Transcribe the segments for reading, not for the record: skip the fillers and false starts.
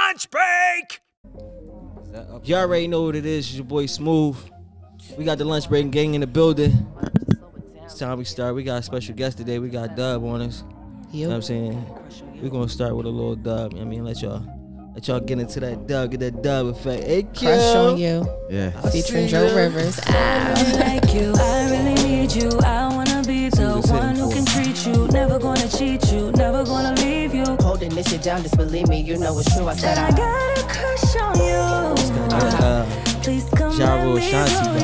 Lunch break! You already know what it is. It's your boy Smooth. We got the Lunch Break gang in the building. It's time we start. We got a special guest today. We got Dub on us. You know what I'm saying? We're going to start with a little dub. I mean, let y'all get into that dub, get that dub effect. Hey, Kill. Crush on You. Yeah. Featuring Joe Rivers. I like you. I really need you. I want to be the one who can treat you. Never going to cheat you. Never going to leave you. Holding this shit down, just believe me. You know it's true. I said I got a crush on you. Please come Jaro Ashanti.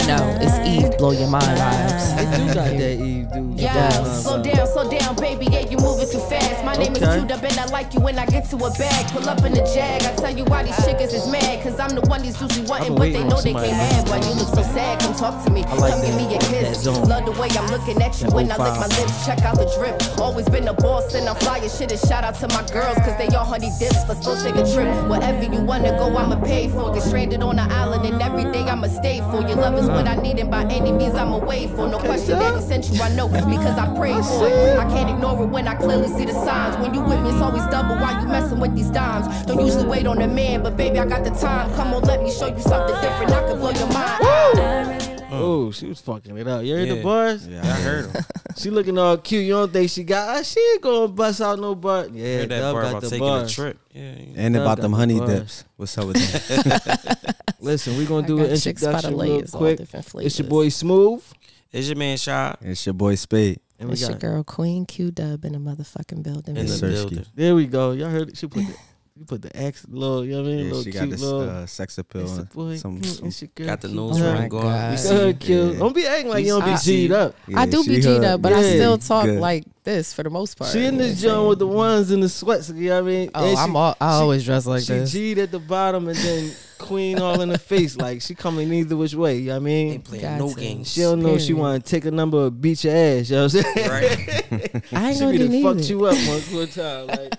No, it's Eve, blow your mind vibes. It do got that Eve, dude. Yeah, slow down, baby. Yeah, you moving too fast. My name is Q-Dub and I like you when I get to a bag. Pull up in the Jag. I tell you why these chickens is mad. Cause I'm the one these dudes be wanting, but they know they can't have. Why you look so sad? Come talk to me. Come give me a kiss. Love the way I'm looking at you when I lick my lips. Check out the drip. Always been a boss and I'm flying shit. And shout out to my girls cause they all honey dips. Let's go take a trip. Wherever you wanna go, I'ma pay for. Get stranded on the island and every day I'ma stay for. Your love is what I need and by any means I'ma wait for. No question that he sent you, I know because I prayed for it. I can't ignore it when I clearly see the signs. When you with me, it's always double. Why you messing with these dimes? Don't usually wait on a man, but baby, I got the time. Come on, let me show you something different. I can blow your mind. Oh, she was fucking it up. You heard the bars? Yeah, I heard them. She looking all cute. You don't think she got? She ain't gonna bust out no butt. Yeah, heard that Dub bar got about the taking bars. a trip. Yeah, and Dub about got them the honey bars. dips. What's up with that? Listen, we gonna do an introduction real quick. It's your boy Smooth. It's your man Shot. It's your boy Spade. And It's your girl Queen Q-Dub in the motherfucking building. In the building. There we go. Y'all heard it. She put the you put the X little, you know what I mean? Yeah, Little she cute got this little sex appeal. it's the boy. It's your girl. Got the Q. nose Oh ring my going. God. We Go see ahead, you. Q. Yeah. Don't be acting like you don't be G'd up. Yeah, I do be she G'd hood. up, but I Yeah. still talk Good. like this for the most part. She in this joint with the ones and the sweats, you know what I mean? Oh, And I always dress like she this. G'd at the bottom and then Queen all in the face. Like, she coming either which way, you know what I mean? Ain't playing Got no to. games. She don't know if she Period. want to take a number or beat your ass, you know what I'm saying? Right. I ain't She gonna be do to fuck neither. you up one good time. Like,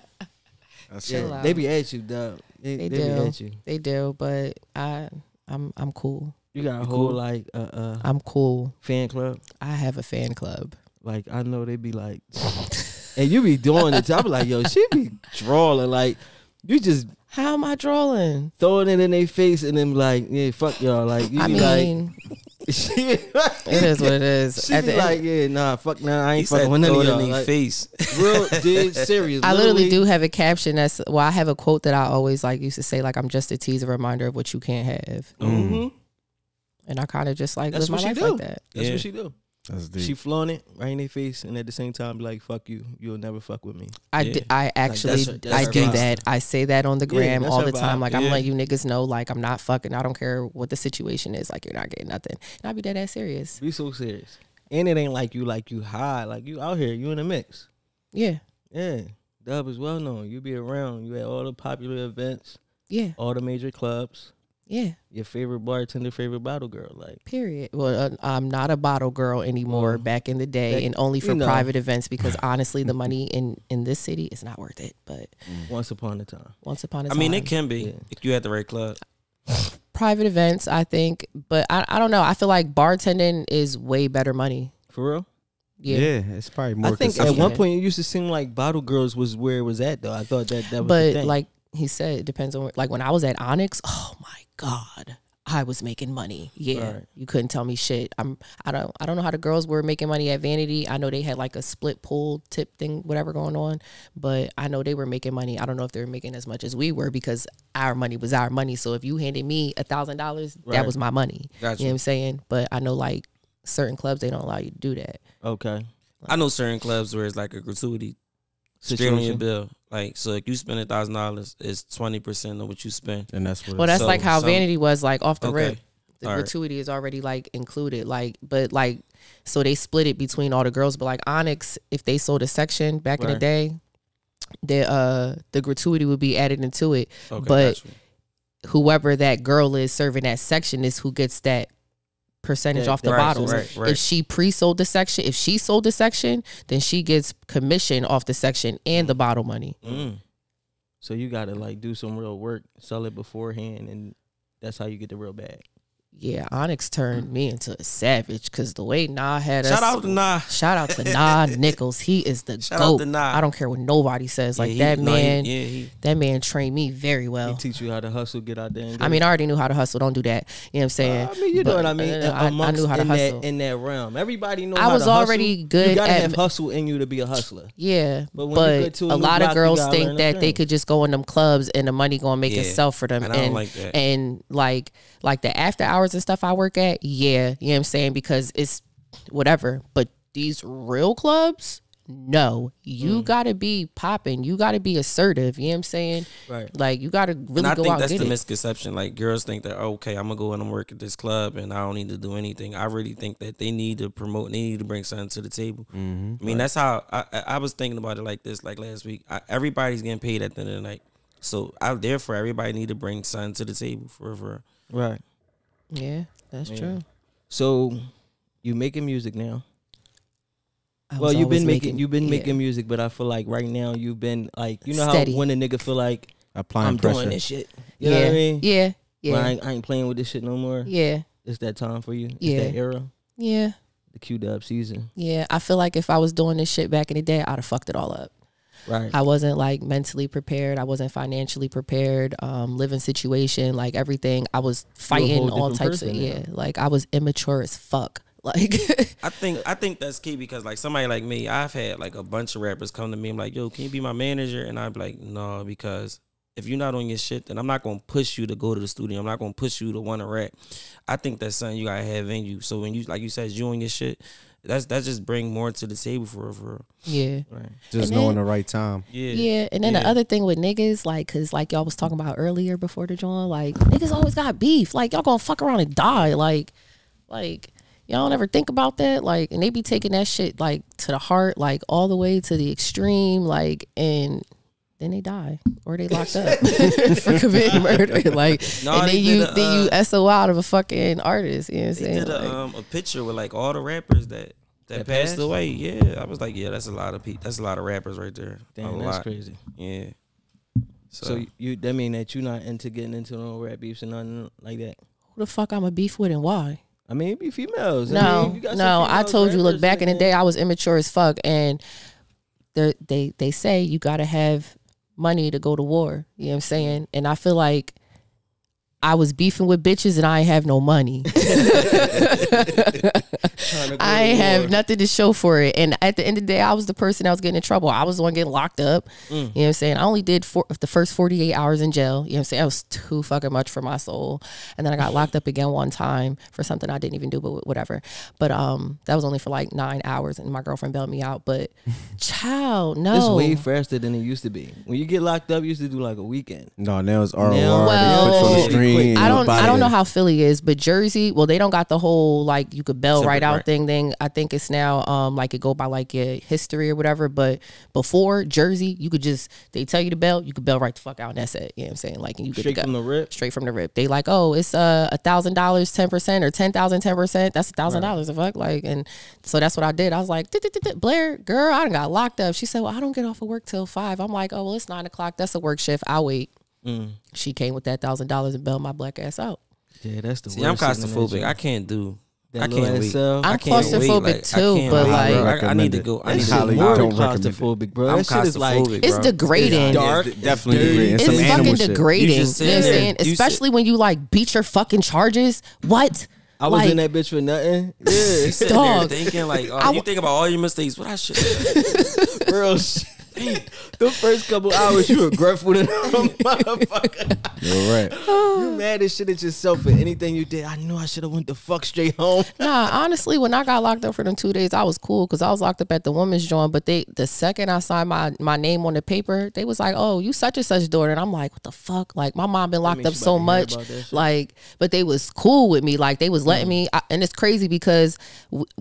That's yeah, out. they be at you, dog. They They be do. at you. They do, but I'm cool. You got a You whole cool? like I'm cool. fan club. I have a fan club. Like, I know they be like, and you be doing it. I be like, yo, she be drawing. Like, you just How am I trolling? throwing it in their face and then like, yeah, fuck y'all. Like, you I be mean, like, she, it is what it is. She At be the like, end, yeah, nah, fuck, nah, I He ain't said fucking with none throw of it y'all. in their Like, face. real, dude, serious. I literally do have a caption that's, well, I have a quote that I always like used to say, like, I'm just a teaser reminder of what you can't have. Mm-hmm. And I kind of just like That's live my what she life do. like that. That's Yeah. what she do. That's deep. She flaunt it right in their face, and at the same time, be like, "Fuck you, you'll never fuck with me." Yeah. I actually, that's I her do vibe. that. I say that on the Yeah, gram that's all her the time. vibe. Like, I'm Yeah. letting you niggas know, like, I'm not fucking. I don't care what the situation is. Like, you're not getting nothing. And I be dead ass serious. Be so serious, and it ain't like you high, like you out here, you in the mix. Yeah. Yeah, Dub is well known. You be around. You at all the popular events, Yeah. all the major clubs. Yeah. Your favorite bartender, favorite bottle girl, like. Period. Well, I'm not a bottle girl anymore. Well, Back in the day, back- and only for you know. private events because honestly, the money in this city is not worth it. But Once upon a time. once upon a I time, mean, it can be Yeah. if you at the right club. private events, I think. But I don't know. I feel like bartending is way better money. For real? Yeah. Yeah, it's probably more. I think at consistent. one point it used to seem like bottle girls was where it was at, though. I thought that was the But thing. like he said, it depends on like when I was at Onyx. Oh my God, I was making money. Yeah, Right. you couldn't tell me shit. I don't know how the girls were making money at Vanity. I know they had like a split pool tip thing, whatever going on. But I know they were making money. I don't know if they were making as much as we were because our money was our money. So if you handed me $1,000, Right. that was my money. Gotcha. You know what I'm saying? But I know like certain clubs they don't allow you to do that. okay. I know certain clubs where it's like a gratuity straight on your Situation. bill. Like, so if you spend $1,000, it's 20% of what you spend. and that's what. Well, that's So- like how so- Vanity was like off the Okay. rip. The All right. gratuity is already like included, like, but like, so they split it between all the girls. But like Onyx, if they sold a section back in the Right. day, the gratuity would be added into it. Okay, But got you. whoever that girl is serving that section is who gets that percentage That- off the that bottles. percentage. Right. If she pre-sold the section, if she sold the section, then she gets commission off the section and the bottle money. Mm. So you gotta like do some real work, sell it beforehand, and that's how you get the real bag. Yeah, Onyx turned me into a savage because the way Nah had us. Shout out to Nah. Shout out to Nah Nichols. He is the Shout GOAT. out to Nah. I don't care what nobody says. Like that man, that man trained me very well. He teach you how to hustle, get out there. And I mean, I already knew how to hustle. Don't do that. You know what I'm saying? I mean, you know what I mean. I knew how to hustle in that realm. Everybody knows. I was already good. You gotta at have hustle in you to be a hustler. Yeah, but a lot of girls think that they could just go in them clubs and the money gonna make itself for them. And I don't like that. And like the after hours and stuff I work at, yeah, you know what I'm saying, because it's whatever. But these real clubs, no, you gotta be popping. You gotta be assertive. You know what I'm saying? Right. Like you gotta really and I go think out that's and get the it. misconception. Like girls think that okay, I'm gonna go in and work at this club and I don't need to do anything. I really think that they need to promote. They need to bring something to the table. I mean, that's how I was thinking about it like this. Like last week, everybody's getting paid at the end of the night, so therefore everybody need to bring something to the table for Right. Yeah, that's true. So you making music now? Well, you've been making music, but I feel like right now you've been like, you know Steady. how when a nigga feel like Applying I'm pressure. doing this shit. You know what I mean? Yeah, yeah, Well, I ain't playing with this shit no more. yeah, It's that time for you. It's Yeah. that era. yeah. The Q-Dub season. Yeah, I feel like if I was doing this shit back in the day, I'd have fucked it all up. Right. I wasn't like mentally prepared. I wasn't financially prepared. Living situation, like everything. I was fighting all types of like I was immature as fuck. Like I think that's key because like somebody like me, I've had like a bunch of rappers come to me. I'm like, yo, can you be my manager? And I'd be like, no, because if you're not on your shit, then I'm not gonna push you to go to the studio. I'm not gonna push you to want to rap. I think that's something you gotta have in you. So when you, like you said, you on your shit, that just bring more to the table for real. Yeah. Right. Just And knowing then- the right time. Yeah, and then the other thing with niggas, like, cause like y'all was talking about earlier before the joint, like niggas always got beef. Like y'all gonna fuck around and die. Like y'all don't ever think about that. Like, and they be taking that shit like to the heart, like all the way to the extreme, like, and then they die or they locked up for committing murder. Like, No, and they then did you SO out of a fucking artist. You know what I'm They saying? did Like, a picture with like all the rappers that passed away. Yeah, I was like, yeah, that's a lot of that's a lot of rappers right there. Damn, that's crazy. Yeah. So you that mean that you not into getting into no rap beefs and nothing like that? who the fuck I'm a beef with and why? I mean, it be females. No, I mean, you got some no. I female told you, look, rappers back in the and- day, I was immature as fuck, and they say you gotta have money to go to war. You know what I'm saying? And I feel like I was beefing with bitches and I ain't have no money. I ain't have nothing to show for it. And at the end of the day, I was the person that was getting in trouble. I was the one getting locked up. You know what I'm saying? I only did the first 48 hours in jail. You know what I'm saying? That was too fucking much for my soul. And then I got locked up again one time for something I didn't even do, but whatever. But that was only for like 9 hours and my girlfriend bailed me out. But child, no. It's way faster than it used to be. When you get locked up, you used to do like a weekend. No, now it's ROR. Now- Well, they put you on the screen. I don't body know it. how Philly is, but Jersey, well, they don't got the whole like you could bail right out Right. thing. I think it's now like it go by like your history or whatever. But before Jersey, you could just they tell you to bail, you could bail right the fuck out and that's it. You know what I'm saying? Like and you good Straight to go. from the rip. Straight from the rip. They like, oh, it's $1,000 10% or 10,000 10%. That's $1,000 the fuck like, and so that's what I did. I was like, Blair, girl, I done got locked up. She said, well, I don't get off of work till 5. I'm like, oh well, it's 9 o'clock. That's a work shift. I'll wait. She came with that $1,000 and bailed my black ass out. Yeah, that's the See, worst. I'm sitting in that claustrophobic. joint. I can't do. That I little can't ass wait. cell. I'm I can't wait. claustrophobic Like, I too, can't but wait, like- bro. I need to go. I That need shit to highly more don't recommend it. claustrophobic, bro. I'm That shit is like claustrophobic, It's bro. degrading. It's dark. It's definitely dirty. degrading. It's Some fucking animal shit. degrading. You You know just what I'm sit there. saying? You Especially when you like beat your fucking charges. What? I was like, in that bitch for nothing. Yeah, You sit there Dog. thinking like, you think about all your mistakes. What I should. real shit. The first couple hours you were grateful to motherfucker. You're right. You mad as shit at yourself for anything you did. I knew I should have went the fuck straight home. Nah, honestly, when I got locked up for them 2 days, I was cool because I was locked up at the women's joint. But the second I signed my name on the paper, they was like, "Oh, you such and such daughter," and I'm like, "What the fuck?" Like my mom been locked up she so about to hear much, about that shit. like, but they was cool with me. Like they was letting me, and it's crazy because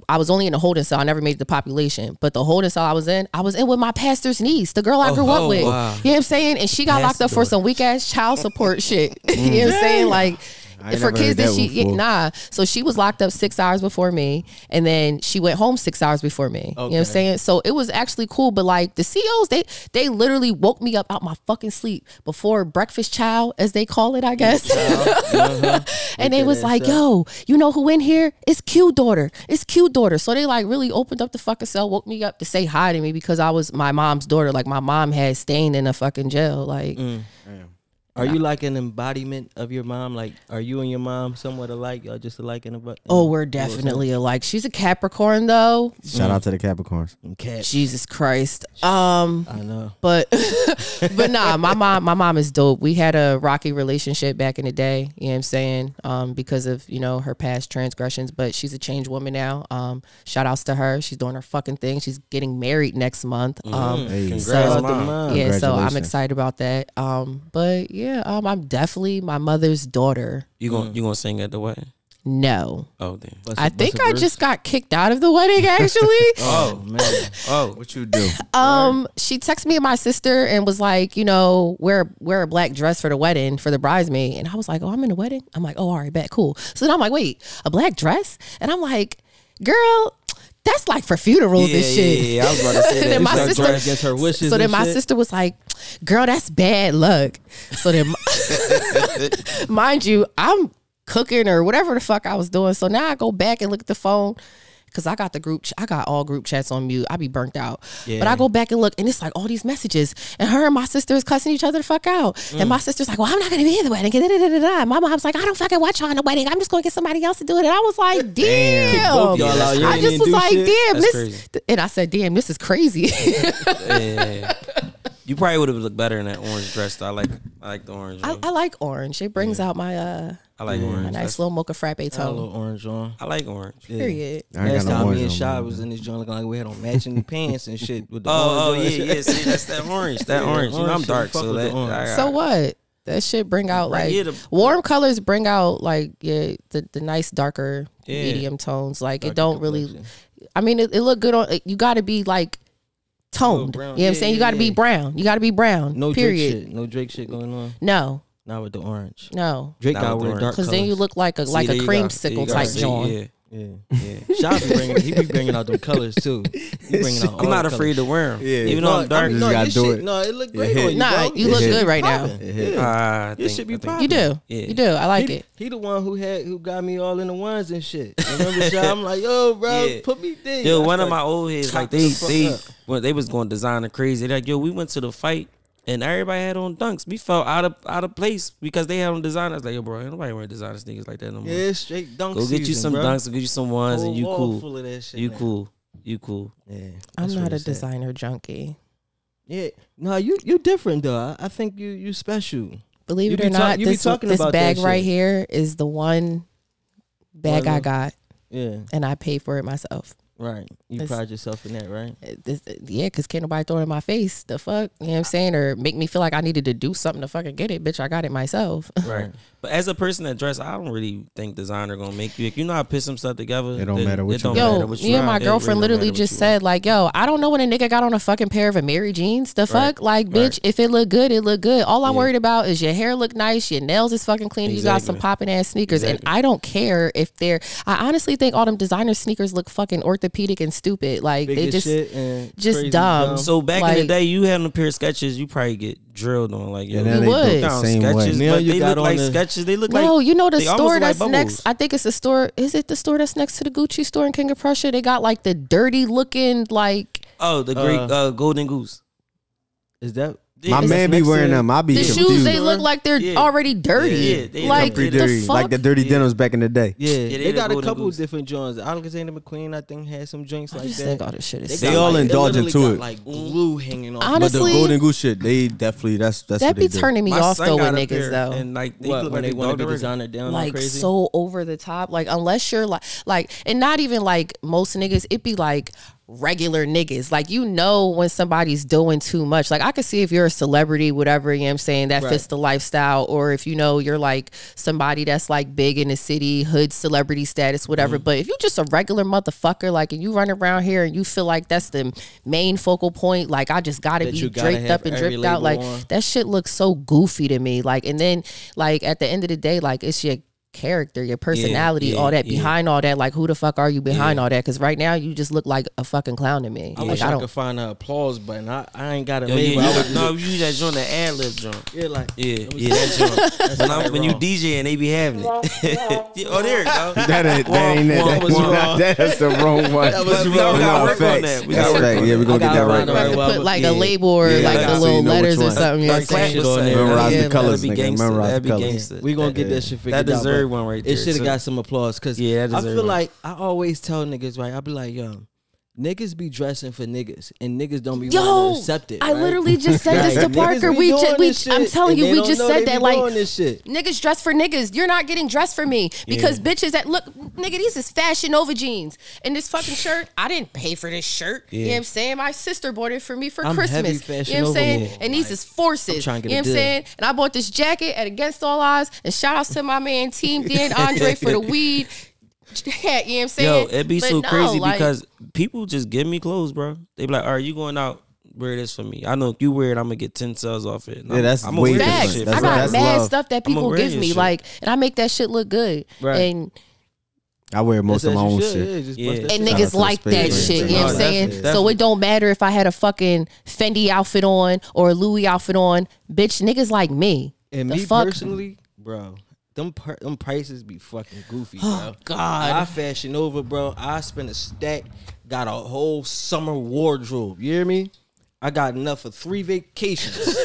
I was only in a holding cell. I never made the population, but the holding cell I was in with my pastor's niece, the girl I grew up with. wow. You know what I'm saying? And she got locked up for some weak ass child support shit. You know what I'm saying? Like. for kids that so she was locked up 6 hours before me, and then she went home 6 hours before me. You know what I'm saying? So it was actually cool, but like the COs, they literally woke me up out my fucking sleep before breakfast chow, as they call it, I guess. And they was like, yo, you know who in here? It's Q daughter. It's Q daughter. So they like really opened up the fucking cell, woke me up to say hi to me because I was my mom's daughter. Like my mom had staying in a fucking jail. Like Are you like an embodiment of your mom? Like, are you and your mom somewhat alike? Y'all just alike in a Oh, we're definitely alike. She's a Capricorn though. Shout out to the Capricorns. Jesus Christ. I know. But nah, my mom is dope. We had a rocky relationship back in the day, you know what I'm saying? Because of, you know, her past transgressions, but she's a changed woman now. Shout outs to her. She's doing her fucking thing. She's getting married next month. Congrats, so, Mom. Yeah, so I'm excited about that. But yeah, I'm definitely my mother's daughter. You gonna sing at the wedding? No. Oh damn. I think I just got kicked out of the wedding actually. Oh man. Oh, What you do? She texted me and my sister and was like, you know, wear a black dress for the wedding for the bridesmaid. And I was like, oh, I'm in the wedding? I'm like, oh, all right, bet, cool. So then I'm like, wait, a black dress? And I'm like, girl, that's like for funerals and shit. Yeah, I was about to say that. Then my sister against her wishes. So then my sister was like, girl, that's bad luck. So then, mind you, I'm cooking or whatever the fuck I was doing. So now I go back and look at the phone because I got all group chats on mute. I be burnt out. Yeah. But I go back and look and it's like all these messages and her and my sister is cussing each other the fuck out. And my sister's like, well, I'm not going to be in the wedding. My mom's like, I don't fucking watch you on the wedding. I'm just going to get somebody else to do it. And I was like, damn. I just was like, damn. This, and I said, damn, this is crazy. Yeah. You probably would have looked better in that orange dress though. I like the orange. I like orange. It brings out my I like orange. My nice little mocha frappe tone. A little orange on. I like orange. Period. Last time me and Shy was in this joint looking like we had on matching pants and shit with the yeah. See, that's that orange. That orange. You know, I'm dark, so that. So what? That shit bring out like warm colors bring out like the nice darker medium tones. Like darker, it don't really. I mean, it look good on. You got to be like toned. You know what I'm saying? You got to be brown. You got to be brown. No period. Drake shit. No Drake shit going on. No. Not with the orange. No. Drake got wear dark because then you look like a creamsicle type John. Yeah. Shy be bringing out them colors too. I'm not afraid to wear them. Yeah. Even though I'm dark. No, you do it. No, it look great on you. Nah, you look good right now. It should be popping. You do. You do. I like it. He the one who got me all in the ones and shit. Remember, Shy? I'm like, yo, bro, put me there. Yo, one of my old heads, like they was going designer crazy. They're like, yo, we went to the fight. And everybody had on dunks. We felt out of place because they had on designers. I was like, yo, bro, ain't nobody wearing designer sneakers like that no more. Yeah, straight dunks. Go get you some dunks. Go get you some ones, and you cool. Full of that shit, you cool. You cool. Yeah, I'm not a designer junkie. Yeah, no, you different though. I think you special. Believe it or not, this bag right here is the one bag I got. Yeah, and I paid for it myself. Right. You pride yourself in that, right? Yeah, because can't nobody throw it in my face. The fuck? You know what I'm saying? Or make me feel like I needed to do something to fucking get it. Bitch, I got it myself. Right. But as a person that dress, I don't really think designer gonna make you. If you know how to put some stuff together, it don't matter what you Yo, me and my girlfriend literally just said, like, yo, I don't know when a nigga got on a fucking pair of Mary jeans. The fuck? Like, bitch, if it look good, it look good. All I'm worried about is your hair look nice, your nails is fucking clean, you got some popping ass sneakers. And I don't care if I honestly think all them designer sneakers look fucking orthopedic and stupid. Like, they just dumb. So back in the day, you had on a pair of Skechers, you probably get drilled on. Like, yo, you would. Skechers, but they look like Skechers. They look like. No, you know the store that's next. I think it's the store. Is it the store that's next to the Gucci store in King of Prussia? They got like the dirty looking like. Oh, the great Golden Goose. Is that? My man be wearing them. I be confused. The shoes, they look like they're already dirty. They like pretty dirty, like the dirty denims back in the day. Yeah, they got a couple different joints. Alexander McQueen, I think, had some drinks like that. Think all this shit is. They all indulge into it. Like glue hanging off. Honestly, but the Golden Goose shit, they definitely that's that be turning me off though with niggas though. And like when they want to be designer down like crazy? So over the top. Like unless you're like, and not even like most niggas, it be like regular niggas. Like, you know when somebody's doing too much. Like, I could see if you're a celebrity, whatever, you know what I'm saying, that fits the lifestyle, or if you know you're like somebody that's like big in the city, hood celebrity status, whatever. But if you just a regular motherfucker, like, and you run around here and you feel like that's the main focal point, like, I just gotta be draped up and dripped out, like that shit looks so goofy to me. Like, and then like at the end of the day, like, it's your character, your personality, all that behind all that. Like, who the fuck are you behind all that? Because right now you just look like a fucking clown to me. I wish I could find an applause button. I ain't got it. No, you use that joint, the ad lib joint. Yeah, like that joint. When you DJ and they be having it. Oh, there it go. That ain't it. That's the wrong one. That was We gotta work on that. We gotta work on that. Yeah, we gonna get that right. Put like a label or like the little letters or something. You know what I'm saying? Memorize the colors, nigga. Memorize the colors. We gonna get that shit figured out. That deserve one right there. It should have got some applause because I feel like I always tell niggas, right? I be like, yo, niggas be dressing for niggas and niggas don't be wanting to accept it. I literally just said this to Parker. I'm telling you, we just said that like niggas dress for niggas. You're not getting dressed for me because bitches that look, nigga, these is Fashion Nova jeans and this fucking shirt. I didn't pay for this shirt. You know what I'm saying? My sister bought it for me for Christmas. You know what I'm saying? And these is forces. You know what I'm saying? And I bought this jacket at Against All Odds. And shout outs to my man Team Dan Andre for the weed. Yeah, you know what I'm saying? Yo, it'd be so crazy because people just give me clothes, bro. They be like, all right, you going out, wear this for me. I know if you wear it, I'm gonna get 10 sales off it. Yeah, that's way different. I got mad stuff that people give me, like, and I make that shit look good. Right. And I wear most of my own shit. And niggas like that shit, you know what I'm saying? So it don't matter if I had a fucking Fendi outfit on or a Louis outfit on. Bitch, niggas like me. And me personally, bro, them prices be fucking goofy, bro. Oh, God. I Fashion Over, bro. I spent a stack, got a whole summer wardrobe. You hear me? I got enough for 3 vacations.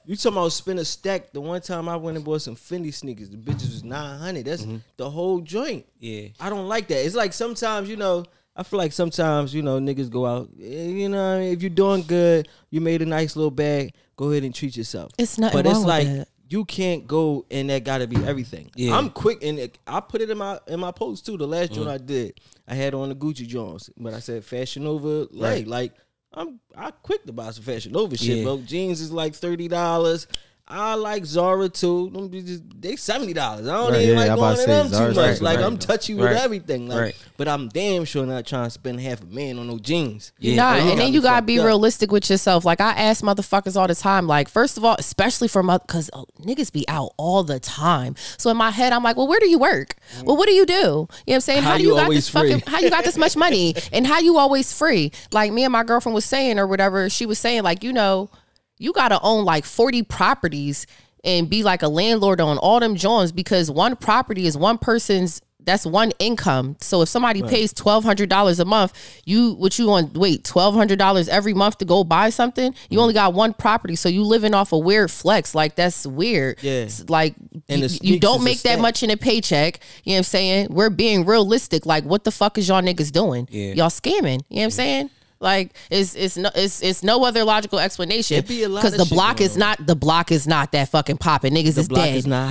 You talking about spend a stack? The one time I went and bought some Fendi sneakers, the bitches was $900. That's the whole joint. Yeah. I don't like that. It's like sometimes, you know, I feel like sometimes, you know, niggas go out, you know, if you're doing good, you made a nice little bag, go ahead and treat yourself. It's not But wrong it's like, with that. you can't go and that gotta be everything. Yeah. I'm quick and I put it in my post too. The last joint I did, I had on the Gucci Jones, but I said Fashion Nova. Like I quick to buy some Fashion Nova shit, bro. Jeans is like $30. I like Zara too. Them bitches, they $70. I don't even like going to them too much. Like I'm touchy with everything. Like, but I'm damn sure not trying to spend $500,000 on no jeans. You're not, and then you gotta be realistic with yourself. Like I ask motherfuckers all the time. Like first of all, especially from because niggas be out all the time. So in my head, I'm like, well, where do you work? Well, what do you do? You know what I'm saying? How do you got this how you got this much money? And how you always free? Like me and my girlfriend was saying or whatever. She was saying like, you know, you gotta own like 40 properties and be like a landlord on all them joints because one property is one person's, that's one income. So if somebody pays $1,200 a month, $1,200 every month to go buy something? You only got one property, so you living off a weird flex. Like that's weird. Yeah. Like you don't make that much in a paycheck. You know what I'm saying? We're being realistic. Like what the fuck is y'all niggas doing? Yeah. Y'all scamming. You know what I'm saying? Like it's no other logical explanation because the block is not that fucking popping. Niggas is dead. It's not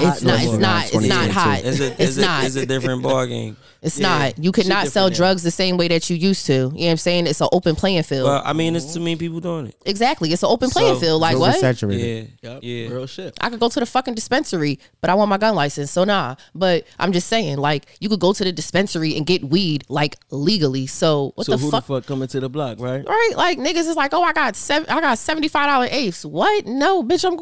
hot. It's a different ball game. It's not. You could not sell drugs the same way that you used to. You know what I'm saying? It's an open playing field. Well, I mean, it's too many people doing it. Exactly. It's an open playing field. Like what? Yeah. Real shit. I could go to the fucking dispensary, but I want my gun license, so nah. But I'm just saying, like, you could go to the dispensary and get weed like legally. So what the fuck? So who the fuck coming to the block, right? Right? Like niggas is like, oh, I got $75 apes. What? No, bitch, I'm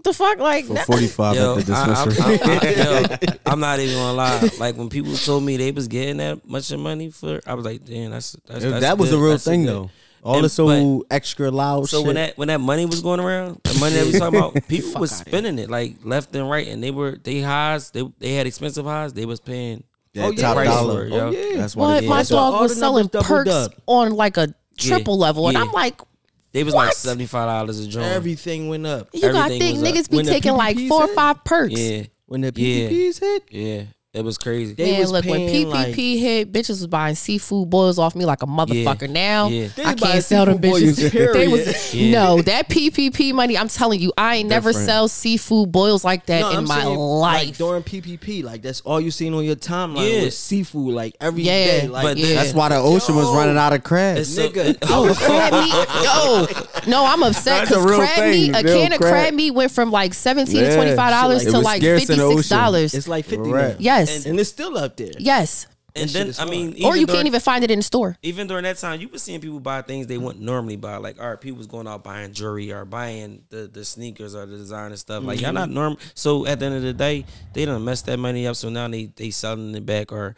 the fuck like for 45 at the dispensary. I'm not even gonna lie. Like when people told me they was getting that much of money for, I was like, damn, that's that was good. a real thing though. All this so extra loud so shit. when that money was going around, the money that we talking about, people was spending it like left and right, and they had expensive highs. They was paying top dollar. Yo. That's why my dog was selling perks on like a triple level, and I'm like, they was like $75 a joint. Everything went up. You gotta think niggas be taking like 4 or 5 perks. Yeah, when the PPPs hit. Yeah. It was crazy. Man, look, when PPP hit, bitches was buying seafood boils off me like a motherfucker. Now, I can't sell them bitches. No, that PPP money, I'm telling you, I ain't never sell seafood boils like that in my life. Like during PPP, like that's all you seen on your timeline was seafood, like every day. Like, but that's why the ocean was running out of crabs. Crab meat. No, I'm upset because a can of crab meat went from like $17 to $25 to like $56. It's like $50 now. Yes. And it's still up there. Yes. And then I mean, or you can't even find it in the store. Even during that time, you were seeing people buy things they wouldn't normally buy. Like, all right, people was going out buying jewelry or buying the sneakers or the designer stuff. Like, y'all not normal. So at the end of the day, they done messed that money up. So now they selling it back or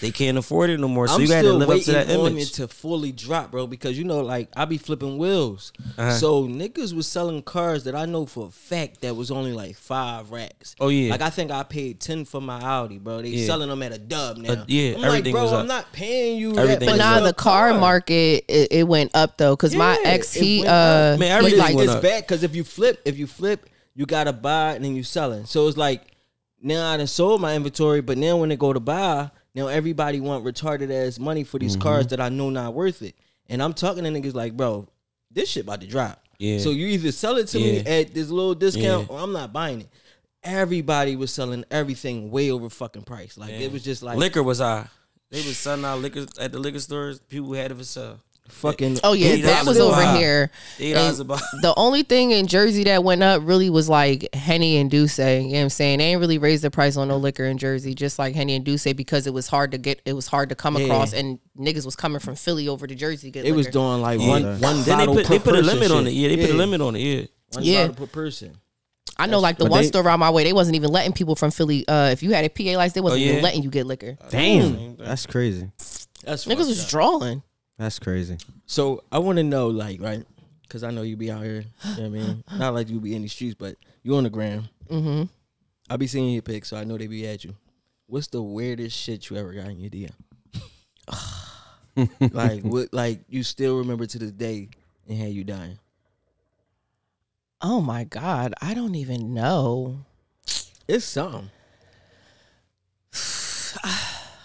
they can't afford it no more. So you got to live up to that image. I'm still waiting on it to fully drop, bro, because, you know, like, I be flipping wheels. So niggas was selling cars that I know for a fact that was only like 5 racks. Oh, yeah. Like, I think I paid 10 for my Audi, bro. They selling them at a dub now. Yeah, I'm everything like, bro, was up. I'm not paying you Everything that. But now the car market, it went up, though, because my ex, he everything like, went it's up. bad because if you flip, you got to buy and then you selling. So it's like, now I done sold my inventory, but now when they go to buy, now everybody want retarded ass money for these cars that I know not worth it. And I'm talking to niggas like, bro, this shit about to drop. Yeah. So you either sell it to me at this little discount or I'm not buying it. Everybody was selling everything way over fucking price. Like it was just like liquor was high. They was selling out liquor at the liquor stores. People had it for sale. Fucking that was over here. The only thing in Jersey that went up really was like Henny and Douce. You know what I'm saying? They ain't really raised the price on no liquor in Jersey, just like Henny and Douce, because it was hard to come across, and niggas was coming from Philly over to Jersey to get liquor. It was doing like one then bottle they put a limit shit. on it. Yeah, they put a limit on it. Yeah. One bottle per person. I know, like the one store around my way, they wasn't even letting people from Philly. If you had a PA license, they wasn't even letting you get liquor. Damn, that's crazy. Niggas was drawing. That's crazy. So I want to know, like, right? Because I know you be out here. You know what I mean? Not like you be in the streets, but you on the gram. Mm-hmm. I be seeing your pics, so I know they be at you. What's the weirdest shit you ever got in your DM? Like, what? Like, you still remember to this day and had you dying? Oh my God, I don't even know. It's something.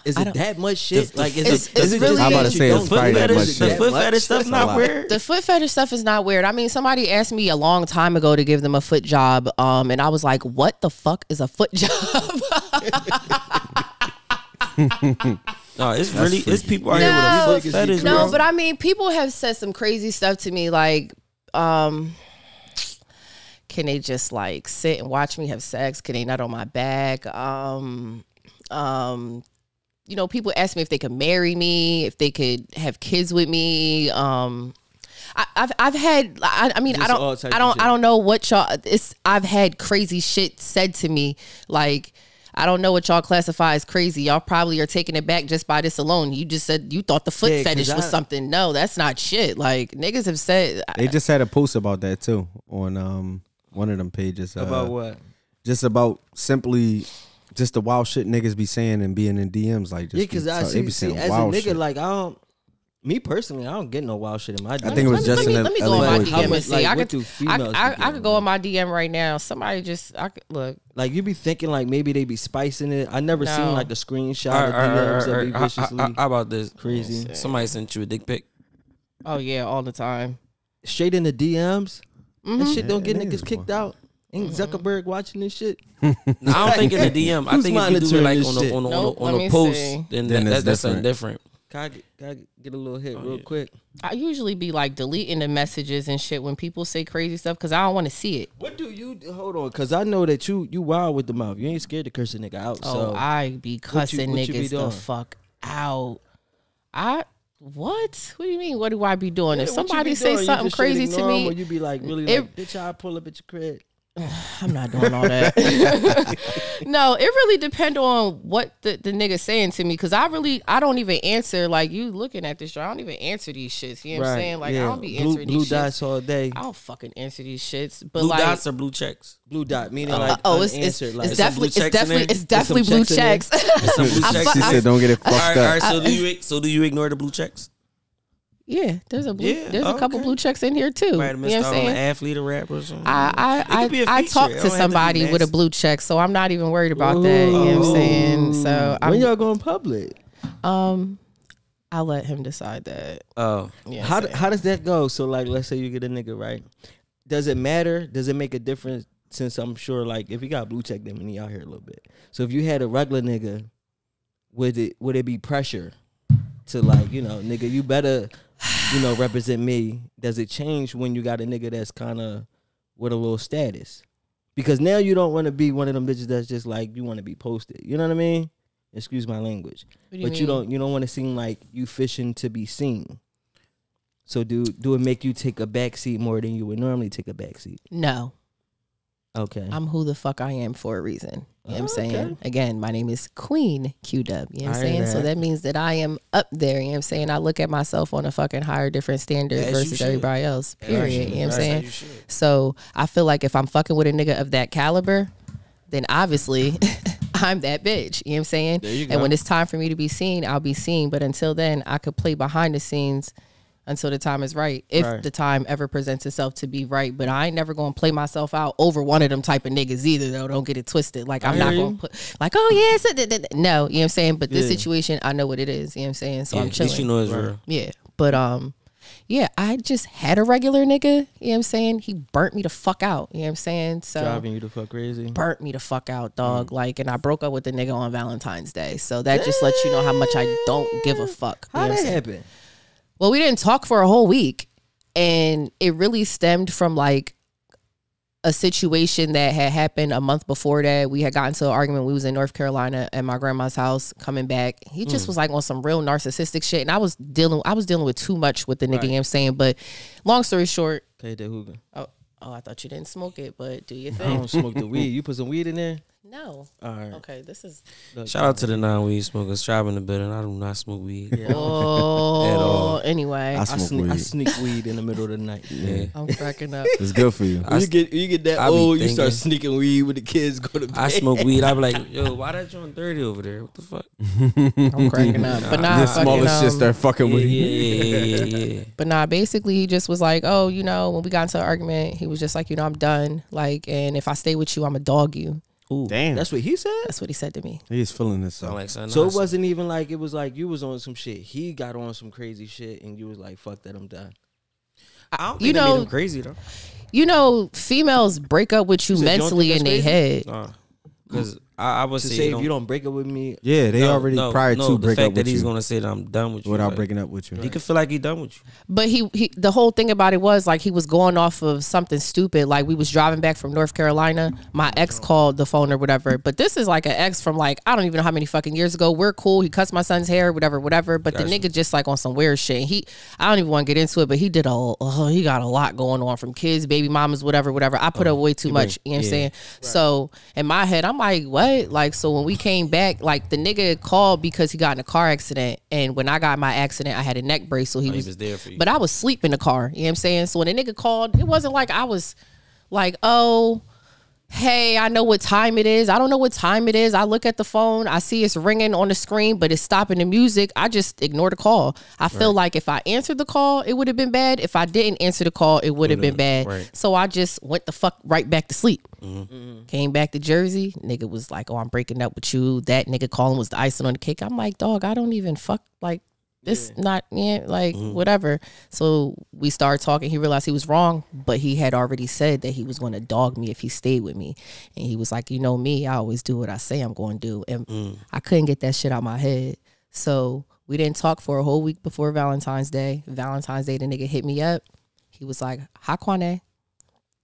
Is it that much shit? Like, is it really? I'm about to say it's probably that much shit. The foot fetish stuff not weird. The foot fetish stuff is not weird. I mean, somebody asked me a long time ago to give them a foot job, and I was like, "What the fuck is a foot job?" No, it's people out here with a foot fetish. No, but I mean, people have said some crazy stuff to me, like, can they just like sit and watch me have sex? Can they nut on my back? You know, people ask me if they could marry me, if they could have kids with me. I've had. I mean, I don't know what y'all. I've had crazy shit said to me. Like, I don't know what y'all classify as crazy. Y'all probably are taking it back just by this alone. You just said you thought the foot fetish was something. No, that's not shit. Like, niggas have said. They just had a post about that too on one of them pages. About what? Just about simply. Just the wild shit niggas be saying and being in DMs, like, just because I see as a nigga shit. Like, I don't. Me personally, I don't get no wild shit in my DM. I think it was just let me go on my DM and see. Like, I could go on my DM right now. Somebody just look. Like, you be thinking like maybe they be spicing it. I never seen like the screenshot of DMs that be viciously. How about this? Crazy. Somebody sent you a dick pic. Oh yeah, all the time. Straight in the DMs. That shit don't get niggas kicked out. Ain't Zuckerberg watching this shit? No, I don't think in the DM. I think if you do it like on a post, then that's something different. Can I get a little hit real quick? I usually be like deleting the messages and shit when people say crazy stuff because I don't want to see it. What do you hold on? Because I know that you wild with the mouth. You ain't scared to curse a nigga out. Oh, so I be cussing niggas the fuck out. What? What do you mean? What do I be doing? If somebody say something crazy to me, or you be like really like, bitch, I pull up at your crib. I'm not doing all that. No, it really depends on what the nigga saying to me, because I don't even answer. Like, you looking at this show, I don't even answer these shits. You know what I'm saying? Like, I don't be answering these shits. Blue dots all day. I don't fucking answer these shits. But blue like, dots or blue checks? Blue dot meaning like it's definitely blue checks. She said don't get it fucked up. All right, so do you ignore the blue checks? Yeah, there's a couple blue checks in here too. Might have missed out on an athlete or rapper or something. I talked to somebody with a blue check, so I'm not even worried about that. You know what I'm saying? So when y'all going public? I'll let him decide that. Oh, yeah. How does that go? So like, let's say you get a nigga, right? Does it matter? Does it make a difference? Since I'm sure, like, if you got blue check, then he out here a little bit. So if you had a regular nigga, would it be pressure to, like, you know, nigga, you better, you know, represent me? Does it change when you got a nigga that's kind of with a little status? Because now you don't want to be one of them bitches that's just like, you want to be posted. You know what I mean? Excuse my language. You but mean? you don't want to seem like you fishing to be seen. So do it make you take a back seat more than you would normally take a back seat? No. Okay. I'm who the fuck I am for a reason. You know what I'm saying? Okay. Again, my name is Queen Q-Dub. You know what I'm I heard saying? So that. that means that I am up there. You know what I'm saying? I look at myself on a fucking higher, different standard As you versus should. everybody else. Period. You know what I'm saying? You should. So I feel like if I'm fucking with a nigga of that caliber, then obviously I'm that bitch. You know what I'm saying? There you go. And when it's time for me to be seen, I'll be seen. But until then, I could play behind the scenes until the time is right. If Right. the time ever presents itself to be right. But I ain't never gonna play myself out over one of them type of niggas either, though. Don't get it twisted. Like I'm I not hear gonna you. put like, oh yeah, no, you know what I'm saying? But this Yeah. situation, I know what it is. You know what I'm saying? So Yeah, I'm at chilling. least you know it's real. Yeah. But yeah, I just had a regular nigga, you know what I'm saying? He burnt me the fuck out. You know what I'm saying? So Driving you the fuck crazy. burnt me the fuck out, dog. Like, and I broke up with the nigga on Valentine's Day. So that just lets you know how much I don't give a fuck. You know How what I'm that saying? happen? Well, we didn't talk for a whole week, and it really stemmed from like a situation that had happened a month before that. We had gotten into an argument. We was in North Carolina at my grandma's house coming back. He just was like on some real narcissistic shit, and I was dealing with too much with the nigga, you know what I'm saying? But long story short, Okay, that hookah. oh, I thought you didn't smoke it, but do you I think? don't smoke the weed. You put some weed in there? No. All right. Okay, this is Shout out to the non-weed smokers. Tribe in the building. I do not smoke weed. Yeah. oh. Anyway, I smoke I weed. sneak weed in the middle of the night. Yeah. I'm cracking up. It's good for you. When you get that I be old, you thinking- start sneaking weed when the kids go to bed. I smoke weed. I be like, yo, why that joint 30 over there? What the fuck? I'm cracking up. But nah, The fucking, smallest shit start fucking Yeah, with yeah, you. yeah. But nah, basically he just was like, oh, you know, when we got into an argument, he was just like, you know, I'm done. Like, and if I stay with you, I'm a dog you. Ooh, Damn. That's what he said? That's what he said to me. He is feeling this sound up. like something So it else. wasn't even like, it was like you was on some shit. He got on some crazy shit and you was like, fuck that, I'm done. I don't think You that made know- him crazy though. You know, females break up with you said you don't mentally think in that's their crazy? head. Because I would To say, say if you don't break up with me, Yeah, they already prior no, to the break fact up that with he's you gonna say that I'm done with you without like, breaking up with you. He could feel like he done with you. But he the whole thing about it was like he was going off of something stupid. Like we was driving back from North Carolina. My ex called the phone or whatever. But this is like an ex from like, I don't even know how many fucking years ago. We're cool. He cuts my son's hair, whatever. But Gotcha. the nigga just like on some weird shit. I don't even want to get into it, but he did he got a lot going on from kids, baby mamas, whatever. I put up way too much. You know what I'm saying? So in my head, I'm like, what? Like, so when we came back, like the nigga called because he got in a car accident. And when I got my accident, I had a neck brace. So he was there for you. But I was asleep in the car. You know what I'm saying? So when a nigga called, it wasn't like I was like, oh, hey, I know what time it is. I don't know what time it is. I look at the phone. I see it's ringing on the screen, but it's stopping the music. I just ignore the call. I feel like if I answered the call, it would have been bad. If I didn't answer the call, it would have been bad. Right. So I just went the fuck right back to sleep. Came back to Jersey. Nigga was like, oh, I'm breaking up with you. That nigga calling was the icing on the cake. I'm like, dog, I don't even fuck like this, whatever. So we started talking. He realized he was wrong, but he had already said that he was going to dog me if he stayed with me. And he was like, you know me, I always do what I say I'm going to do. And I couldn't get that shit out my head. So we didn't talk for a whole week before Valentine's Day. Valentine's Day, the nigga hit me up. He was like, hi, Kwane.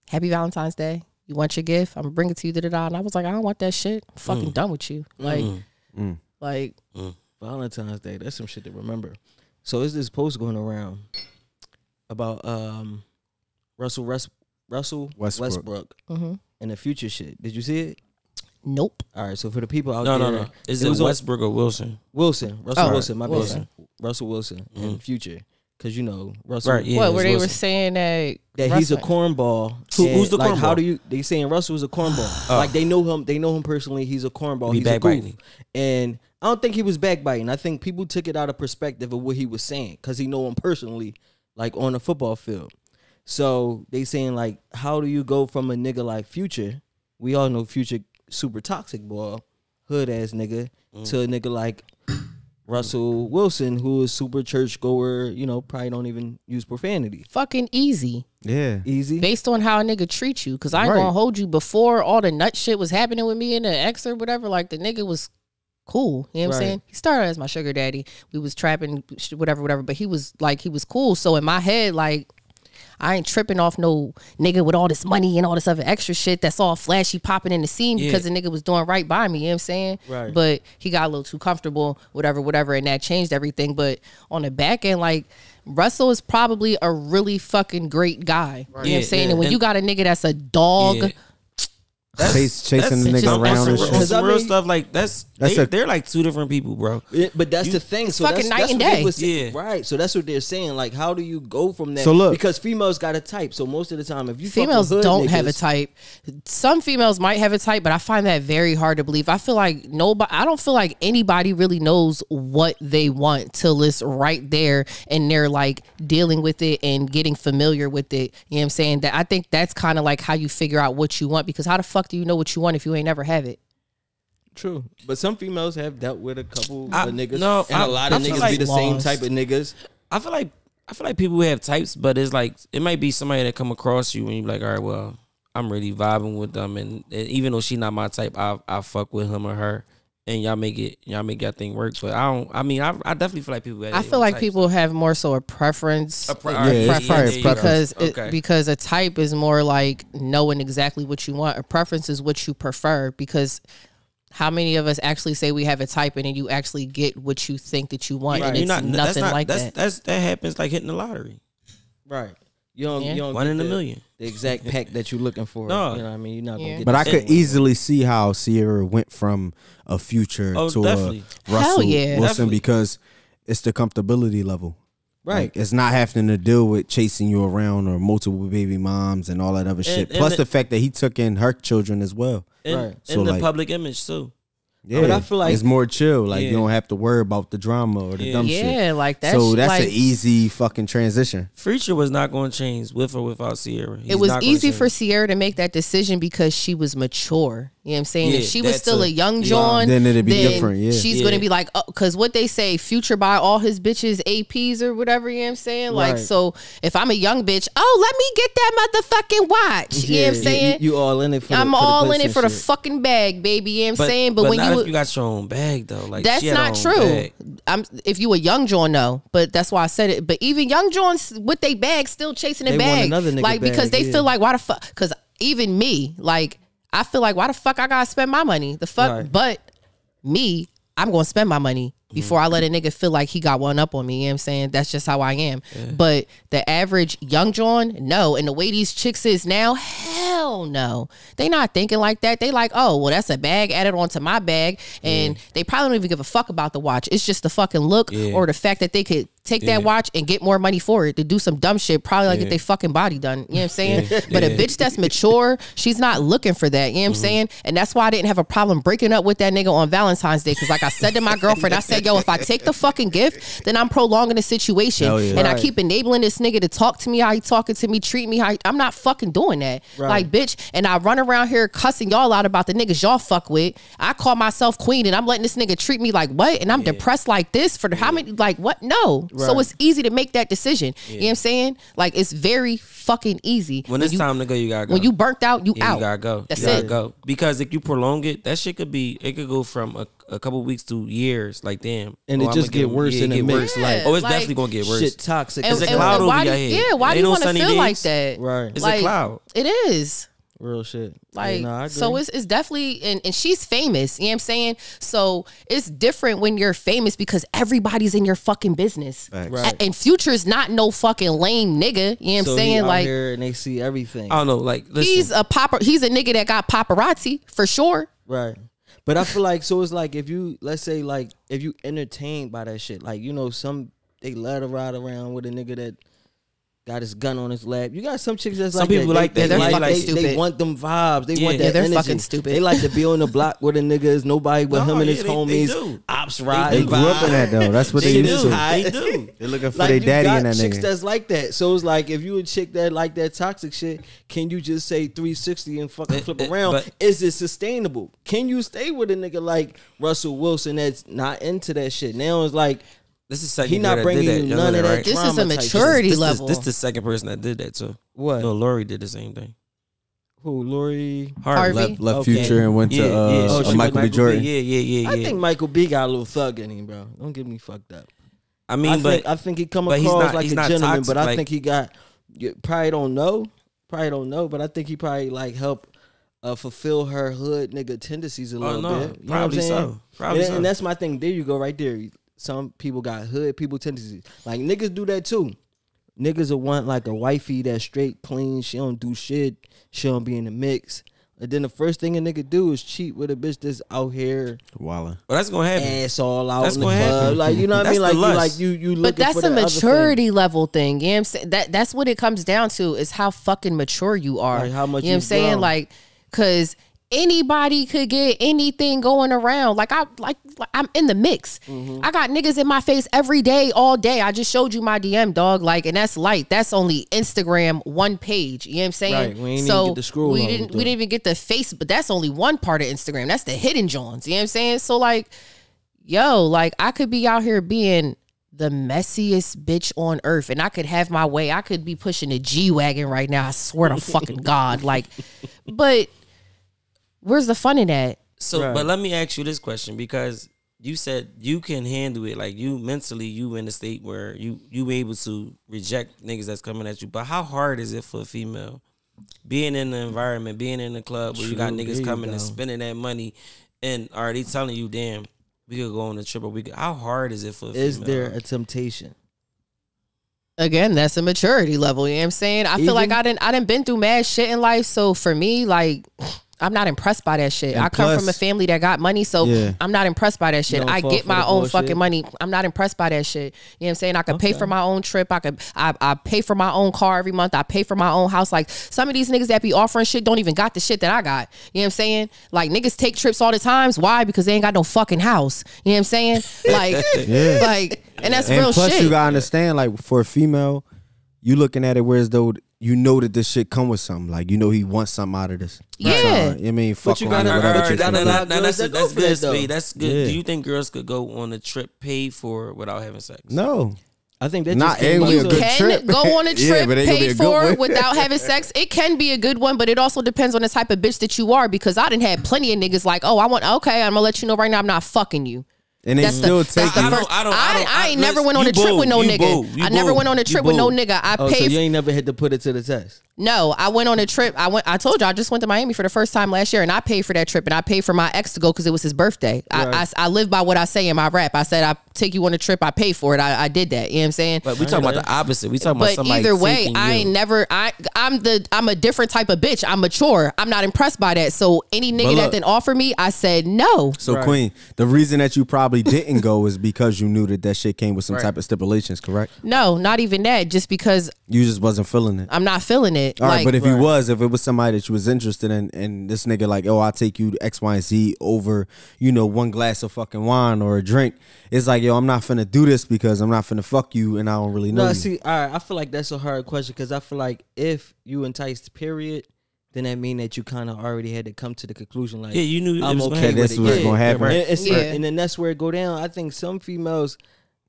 Happy Valentine's Day. You want your gift? I'm going to bring it to you. Da-da-da. And I was like, I don't want that shit. I'm fucking done with you. Like, Valentine's Day, that's some shit to remember. So is this post going around about Russell Westbrook and the future shit? Did you see it? nope. All right, so for the people out No, there, no. Is it it was Westbrook or Wilson? Russell Wilson, my Wilson. bad. Russell Wilson and Future, because you know Russell. Right, yeah. What, it's where they were Wilson. saying that He's a Russell- cornball. Who's the like, How cornball? do you? They saying Russell is a cornball. Like they know him. They know him personally. He's a cornball. He He's a goof. backbiting. And I don't think he was backbiting. I think people took it out of perspective of what he was saying because he know him personally, like on the football field. So they saying like, how do you go from a nigga like Future? We all know Future super toxic boy, hood ass nigga, to a nigga like Russell Wilson, who is super church goer. You know, probably don't even use profanity. fucking easy. Yeah. Easy. Based on how a nigga treat you. Because I ain't Right. gonna hold you before all the nut shit was happening with me and the ex or whatever. Like, the nigga was cool. You know what I'm Right. saying? He started as my sugar daddy. We was trapping, whatever. But he was cool. So in my head, like, I ain't tripping off no nigga with all this money and all this other extra shit that's all flashy popping in the scene because the nigga was doing right by me, you know what I'm saying? Right. But he got a little too comfortable, whatever, and that changed everything. But on the back end, like, Russell is probably a really fucking great guy. Right. You know what I'm saying? And when you got a nigga that's a dog... Chasing the nigga around and shit. Some real stuff like they're like two different people, bro. But that's the thing. So fucking night and day. Right. So that's what they're saying. Like, how do you go from that? So look, because females got a type. So most of the time, if you females don't niggas, have a type. Some females might have a type, but I find that very hard to believe. I feel like I don't feel like anybody really knows what they want till it's right there and they're like dealing with it and getting familiar with it. You know what I'm saying? That I think that's kind of like how you figure out what you want, because how the fuck do you know what you want if you ain't never have it? True, but some females have dealt with a couple of niggas, and a lot of niggas like be the same type of niggas. I feel like people who have types, but it's like it might be somebody that come across you and you be like, all right, well, I'm really vibing with them, and even though she not my type, I fuck with him or her, and y'all make y'all thing work. But I definitely feel like people. I feel like people have more so a preference, because a type is more like knowing exactly what you want. A preference is what you prefer, because how many of us actually say we have a type and then you actually get what you think that you want, and it's nothing like that. That happens like hitting the lottery, right? You don't one in a million. The exact pack that you're looking for. No. You know what I mean? You're not gonna get. But I could easily see how Sierra went from a Future to definitely. a Russell Wilson, Definitely. because it's the comfortability level. Right. Like, it's not having to deal with chasing you around or multiple baby moms and all that other shit. Plus the fact that he took in her children as well. Right. And the public image too. Yeah, but I feel like it's more chill. Like, you don't have to worry about the drama or the dumb shit. Yeah, like that. So that's like, an easy fucking transition. Future was not going to change with or without Sierra. It was easy for Sierra to make that decision because she was mature. You know what I'm saying? If she was still a young John, then it'd be different. Yeah, she's gonna be like, because what they say, Future buy all his bitches APs or whatever. You know what I'm saying? Like, so if I'm a young bitch, let me get that motherfucking watch. You know what I'm saying? You all in it for I'm all in it for the fucking bag, baby. You know what I'm saying? But when if you got your own bag though, like, that's not true. If you a young John, no, but that's why I said it. But even young Johns with their bag still chasing the bag, like, because they feel like, why the fuck? Because even me, like, I feel like, why the fuck I gotta spend my money? The fuck, right. But me, I'm gonna spend my money before I let a nigga feel like he got one up on me. You know what I'm saying? That's just how I am. Yeah. But the average young John, no. And the way these chicks is now, hell no. They not thinking like that. They like, oh, well, that's a bag added onto my bag. And they probably don't even give a fuck about the watch. It's just the fucking look or the fact that they could take that watch and get more money for it to do some dumb shit, probably like get their fucking body done. You know what I'm saying? But a bitch that's mature, she's not looking for that. You know what I'm saying? And that's why I didn't have a problem breaking up with that nigga on Valentine's Day. Because like I said to my girlfriend, I said, yo, if I take the fucking gift, then I'm prolonging the situation. And I keep enabling this nigga to talk to me how he talking to me, treat me how I'm not fucking doing that. Like, bitch, and I run around here cussing y'all out about the niggas y'all fuck with. I call myself queen and I'm letting this nigga treat me like what? And I'm depressed like this for how many, like what? No. So it's easy to make that decision. You know what I'm saying? Like, it's very fucking easy. When it's time to go, you gotta go. When you burnt out, you out. You gotta go. That's you gotta go. Because if you prolong it, that shit could go from a couple weeks to years. Like, damn. And it just get worse and it makes like, it's definitely gonna get worse. Shit toxic. It's a cloud over your head. Yeah, why do you want to feel like that? Right. It's a cloud. It is. Real shit. Like, so it's definitely, and she's famous, you know what I'm saying? So it's different when you're famous because everybody's in your fucking business. Right. And Future's not no fucking lame nigga, you know what I'm saying? Like, here and they see everything. I don't know, like, listen. He's a nigga that got paparazzi for sure. Right. But I feel like, so it's like, if you, let's say, like, if you entertained by that shit, like, you know, they let her ride around with a nigga that got his gun on his lap. You got some chicks that's some people like that. They want them vibes. They want that they're energy. Fucking stupid. They like to be on the block with a nigga. Is nobody but him and his homies. Ops riding. They grew up in that though. That's what they used to. They do. They're looking for their daddy in that nigga. Chicks that's like that. So it's like, if you a chick that like that toxic shit, can you just say 360 and fucking flip around? Is it sustainable? Can you stay with a nigga like Russell Wilson that's not into that shit? Now it's like, this is second. He not bringing you none of that. This is a maturity level. This is the second person that did that too. What? No, Lori did the same thing. Who? Lori Harvey left Future and went to Michael B. Jordan. Yeah. I think Michael B got a little thug in him, bro. Don't get me fucked up. I mean, I think he come across like a gentleman, but I think he got You probably don't know, but I think he probably like help fulfill her hood nigga tendencies a little bit. You probably know what I'm so. Probably so. And that's my thing. There you go, right there. Some people got hood people tendencies. Like niggas do that too. Niggas will want like a wifey that's straight clean. She don't do shit. She don't be in the mix. And then the first thing a nigga do is cheat with a bitch that's out here wildin'. Well, that's gonna happen. Ass all out That's in the gonna club. happen. Like, you know what I mean? That's You looking But that's for a the maturity level thing. You know what I'm saying? That's what it comes down to, is how fucking mature you are. Like how much you know what I'm saying? grown. Like, cause anybody could get anything going around. Like I'm in the mix. Mm-hmm. I got niggas in my face every day, all day. I just showed you my DM, dog. Like, and that's light. That's only Instagram one page. You know what I'm saying? Right. We ain't so even get the scroll we on didn't with we them. didn't even get the face, but that's only one part of Instagram. That's the hidden Johns. You know what I'm saying? So like, yo, like I could be out here being the messiest bitch on earth, and I could have my way. I could be pushing a G-Wagon right now. I swear to fucking God. Like, but where's the fun in that? So, Right. but let me ask you this question, because you said you can handle it. Like you mentally, you in a state where you able to reject niggas that's coming at you. But how hard is it for a female being in the environment, being in the club where you got True, niggas there you coming go. and spending that money, and are they telling you, damn, we could go on a trip, or we could? How hard is it for a Is female? there a temptation? Again, that's a maturity level. You know what I'm saying? I feel like Even- I done been through mad shit in life. So for me, like, I'm not impressed by that shit. And I come plus- from a family that got money, so Yeah. I'm not impressed by that shit. don't I fall get for my the own bullshit? fucking money. I'm not impressed by that shit. You know what I'm saying? I could pay for my own trip. I pay for my own car every month. I pay for my own house. Like some of these niggas that be offering shit don't even got the shit that I got. You know what I'm saying? Like niggas take trips all the times. Why? Because they ain't got no fucking house. You know what I'm saying? Like, Yeah. like, and that's And real plus, shit. you gotta understand, like for a female, you looking at it whereas though you know that this shit come with something. Like you know he wants something out of this. Yeah. So, I mean, fuck you around gotta and whatever. earn chicks that gonna do. a lot. That's Girls that go for good, that, though. Speed. That's good. Yeah. Do you think girls could go on a trip paid for without having sex? No. I think that Not just came ain't up gonna be a to- good Can trip. go on a Yeah, trip but ain't gonna be a paid good for one. without having sex. It can be a good one, but it also depends on the type of bitch that you are. Because I done had plenty of niggas like, oh, I'm gonna let you know right now, I'm not fucking you. And they That's still the take first. you. I ain't never went on a trip with no nigga. I never went on a trip with no nigga. I Oh, so paid. you ain't never had to put it to the test. No, I went on a trip. I told you I just went to Miami for the first time last year, and I paid for that trip, and I paid for my ex to go because it was his birthday. Right. I live by what I say in my rap. I said I take you on a trip. I pay for it. I did that. You know what I'm saying? But we talking about the opposite. We talking about But somebody either way, taking I you. ain't never. I'm a different type of bitch. I'm mature. I'm not impressed by that. So any nigga look- that didn't offer me, I said no. So Right. Queen, the reason that you probably didn't go is because you knew that shit came with some Right. type of stipulations, correct? No, not even that. Just because You just wasn't feeling it. I'm not feeling it. All right, Like, but if if it was somebody that you was interested in, and this nigga like, oh, I'll take you to X, Y, and Z over, one glass of fucking wine or a drink. It's like, yo, I'm not finna do this because I'm not finna fuck you, and I don't really know No, you. see, all right. I feel like that's a hard question because I feel like if you enticed, period, then that mean that you kind of already had to come to the conclusion like, Yeah, you knew it I'm was gonna okay happen. with That's it. what's Yeah, gonna happen. And, it's Yeah. and then that's where it go down. I think some females,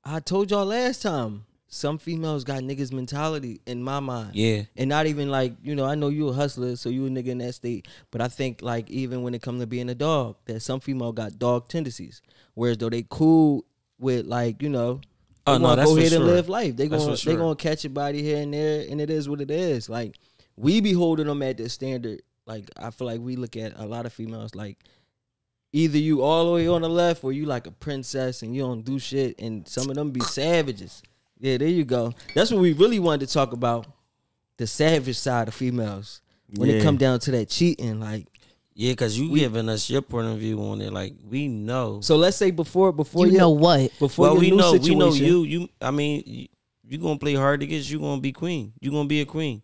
I told y'all last time, some females got niggas mentality in my mind. Yeah. And not even like, I know you a hustler, so you a nigga in that state. But I think like even when it comes to being a dog, that some female got dog tendencies. Whereas though they cool with like, they Oh, no, wanna that's go for ahead and sure. live life. They That's gonna for sure. they gonna catch a body here and there, and it is what it is. Like we be holding them at this standard. Like I feel like we look at a lot of females like either you all the way on the left or you like a princess and you don't do shit, and some of them be savages. Yeah, there you go. That's what we really wanted to talk about, the savage side of females. When it Yeah. come down to that cheating, like Yeah, because you giving us your point of view on it. Like, we know. so let's say before you know what? before Well, your we new know. situation, We know you. I mean, you gonna play hard to get. You gonna be queen. You gonna be a queen.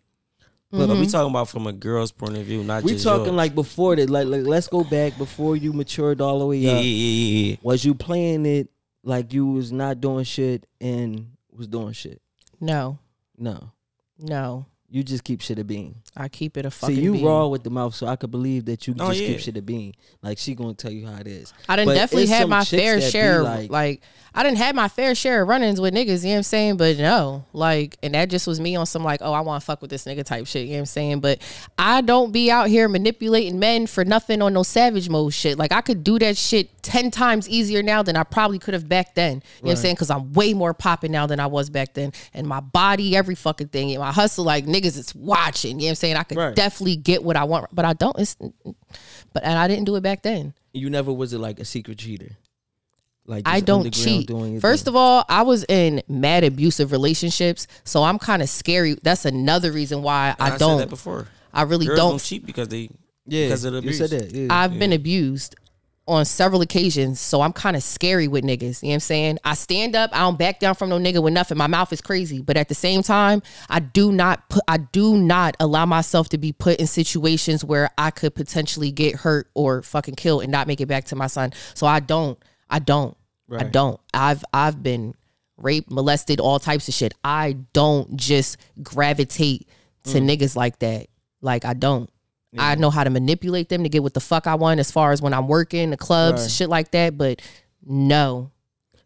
But we talking about from a girl's point of view, not we just talking yours. like before that. Like let's go back before you matured all the way Yeah, up. yeah. Was you playing it like you was not doing shit and was doing shit? No, No. no. You just keep shit a bean. I keep it a fucking See, you bean. raw with the mouth, so I could believe that you just keep shit a bean. Like, she gonna tell you how it is. I done definitely had my fair share. Like, I didn't have my fair share of run-ins with niggas, you know what I'm saying? But no, like, and that just was me on some like, oh, I want to fuck with this nigga type shit, you know what I'm saying? But I don't be out here manipulating men for nothing on no savage mode shit. Like, I could do that shit 10 times easier now than I probably could have back then. You know what I'm saying? Because I'm way more popping now than I was back then. And my body, every fucking thing. And my hustle, like, niggas is watching. You know what I'm saying? I could definitely get what I want. But I don't. And I didn't do it back then. You never was like a secret cheater? Like, I don't cheat. First of all, I was in mad abusive relationships. So I'm kind of scary. That's another reason why I don't. Said that before. I really Girls don't cheat because they... because of the abuse. You said that. Yeah. I've been abused on several occasions, so I'm kind of scary with niggas. You know what I'm saying? I stand up, I don't back down from no nigga with nothing. My mouth is crazy, but at the same time, I do not allow myself to be put in situations where I could potentially get hurt or fucking killed and not make it back to my son. So I don't. I've been raped, molested, all types of shit. I don't just gravitate to niggas like that. Like, I don't. Yeah. I know how to manipulate them to get what the fuck I want as far as when I'm working, the clubs, shit like that. But no.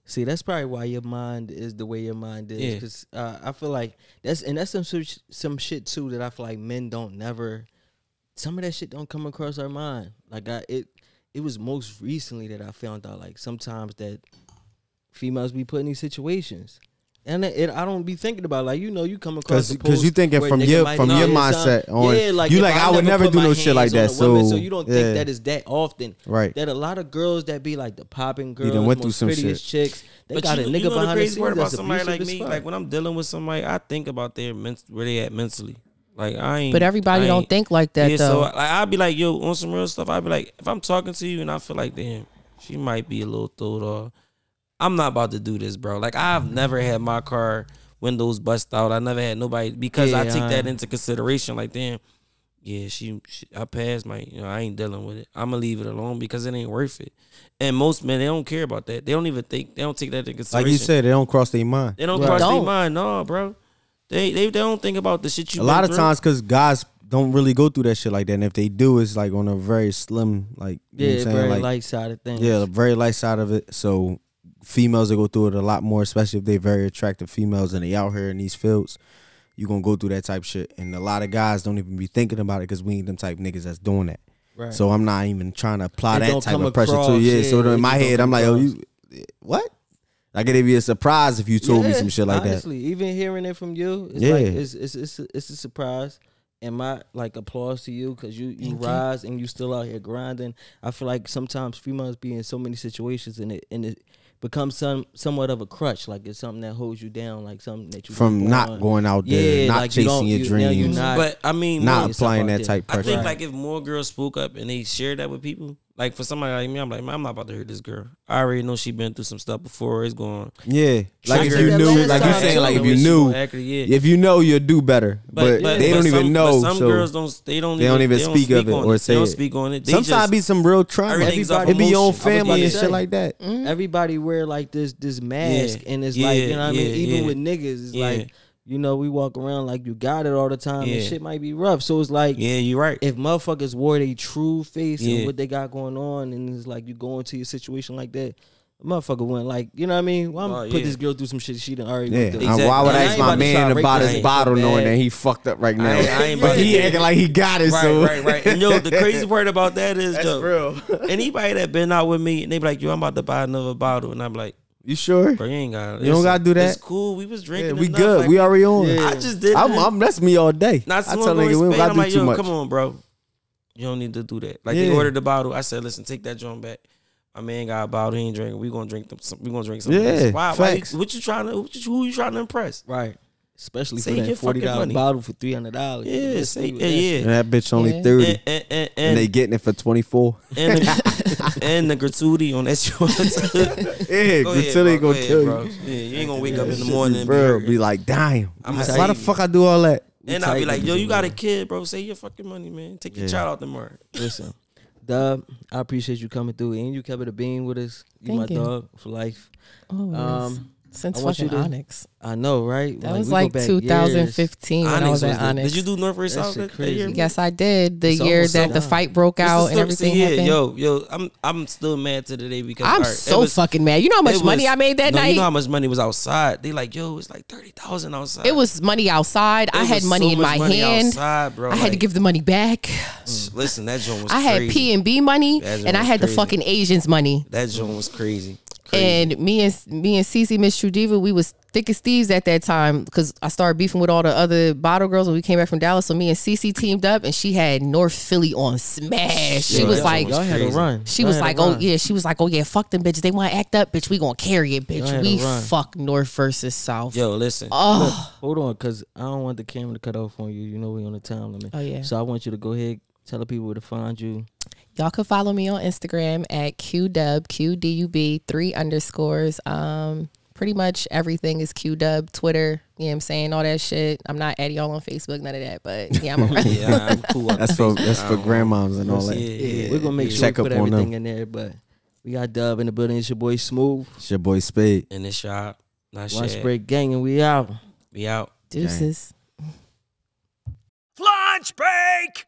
See, that's probably why your mind is the way your mind is. Because I feel like that's some shit too that I feel like men don't never. Some of that shit don't come across our mind. Like it was most recently that I found out like sometimes that females be put in these situations. And I don't be thinking about like, you know, you come across because you thinking from your mindset on like you like I would never do no shit like that. So you don't think that is that often, right? That a lot of girls that be like the popping girls, went through most some prettiest shit. chicks, they got a nigga behind the scenes that's somebody like abusive me. Like when I'm dealing with somebody, I think about where they at mentally. Like I ain't. But everybody don't think like that though. So like I'll be like, yo, on some real stuff. I'll be like, if I'm talking to you and I feel like, damn, she might be a little throwed off. I'm not about to do this, bro. Like I've never had my car windows bust out. I never had nobody because I take that into consideration. Like, damn, yeah, I passed my, I ain't dealing with it. I'm gonna leave it alone because it ain't worth it. And most men, they don't care about that. They don't even think. They don't take that into consideration. Like you said, they don't cross their mind. They don't cross their mind. No, bro. They don't think about the shit you. A lot of times, because guys don't really go through that shit like that. And if they do, it's like on a very slim, like you know what I'm saying? Very like, light side of things. Yeah, the very light side of it. So females that go through it a lot more, especially if they're very attractive females and they out here in these fields, you gonna go through that type shit. And a lot of guys don't even be thinking about it because we ain't them type niggas that's doing that. Right. So I'm not even trying to apply that type of pressure to you. Yeah, so in my head, I'm like, oh, you what? Like it'd be a surprise if you told me some shit like honestly, that. Even hearing it from you, it's like it's a surprise. And my like applause to you because you rise and you still out here grinding. I feel like sometimes females be in so many situations and it becomes somewhat of a crutch. Like it's something that holds you down, like something that you from not going out there, not like chasing your dreams. But I mean, not applying that type pressure. I think like if more girls spoke up and they shared that with people, like for somebody like me, I'm like, man, I'm not about to hurt this girl. I already know she been through some stuff before. It's going like if you knew, like you saying, like if you knew, if you know, you'll do better. But they don't even know. Some girls don't. They don't even speak of it or say it. They don't speak on it. Sometimes be some real trauma. It be your own family and shit like that. Everybody wear like this mask and it's like, you know what I mean. Even with niggas, it's like, you know, we walk around like you got it all the time and shit might be rough. So it's like, you're right. If motherfuckers wore their true face and what they got going on and it's like you go into your situation like that, a motherfucker went like, you know what I mean? Well, I'm put this girl through some shit she done already went through. Exactly. Why would I ask my man about his bottle knowing that he fucked up right now? But he acting like he got it. Right. And yo, the crazy part about that is, that's real. Anybody that been out with me and they be like, yo, I'm about to buy another bottle. And I'm like, you sure? Bro, you ain't got it. You don't gotta do that. It's cool. We was drinking. We good. Like, we already on. I just did. That's me all day. Not I tell niggas we don't gotta do too much. Come on, bro. You don't need to do that. Like they ordered the bottle. I said, listen, take that joint back. My man got a bottle. He ain't drinking. We gonna drink them. We gonna drink some. Yeah. Why? What you trying to? Who you trying to impress? Right. Especially for that $40 bottle for $300. Yeah. And that bitch only 30, and they getting it for 24. And the gratuity on that shit. Gratuity gonna kill you. Yeah, you ain't gonna wake up in the morning, bro. Be like, damn. Why the fuck I do all that? And I'll be like, yo, you got a kid, bro. Save your fucking money, man. Take your child out tomorrow. Listen, Dub, I appreciate you coming through, and you kept it a bean with us. You my dog for life. Since fucking Onyx. I know, right? That was like 2015 when I was at Onyx. Did you do North vs. South that year? Yes, I did. The year that the fight broke out and everything happened. Yo, I'm still mad to the day because I'm so fucking mad. You know how much money I made that night? You know how much money was outside? They like, yo, it's like 30,000 outside. It was money outside. I had money in my hand. Outside, bro. I had to give the money back. Listen, that joint was crazy. I had P&B money and I had the fucking Asians money. That joint was crazy. And me and Cece Miss True Diva, we was thick as thieves at that time because I started beefing with all the other bottle girls when we came back from Dallas. So me and Cece teamed up, and she had North Philly on smash. She was like, y'all had to run. She was like, oh yeah, fuck them bitches. They want to act up, bitch. We gonna carry it, bitch. We fuck North versus South. Yo, listen. Oh, look, hold on, cause I don't want the camera to cut off on you. You know we on the time limit. Oh yeah. So I want you to go ahead, tell the people where to find you. Y'all can follow me on Instagram at QDub, QDUB, 3 underscores. Pretty much everything is QDub, Twitter, you know what I'm saying, all that shit. I'm not at y'all on Facebook, none of that, but yeah, I'm around. Yeah, I'm cool. That's for grandmoms and all that. Yeah, we're gonna make sure we put everything in there, but we got Dub in the building. It's your boy Smooth. It's your boy Spade. In the shop. LunchBreak Gang, and we out. We out. Deuces. Lunch break!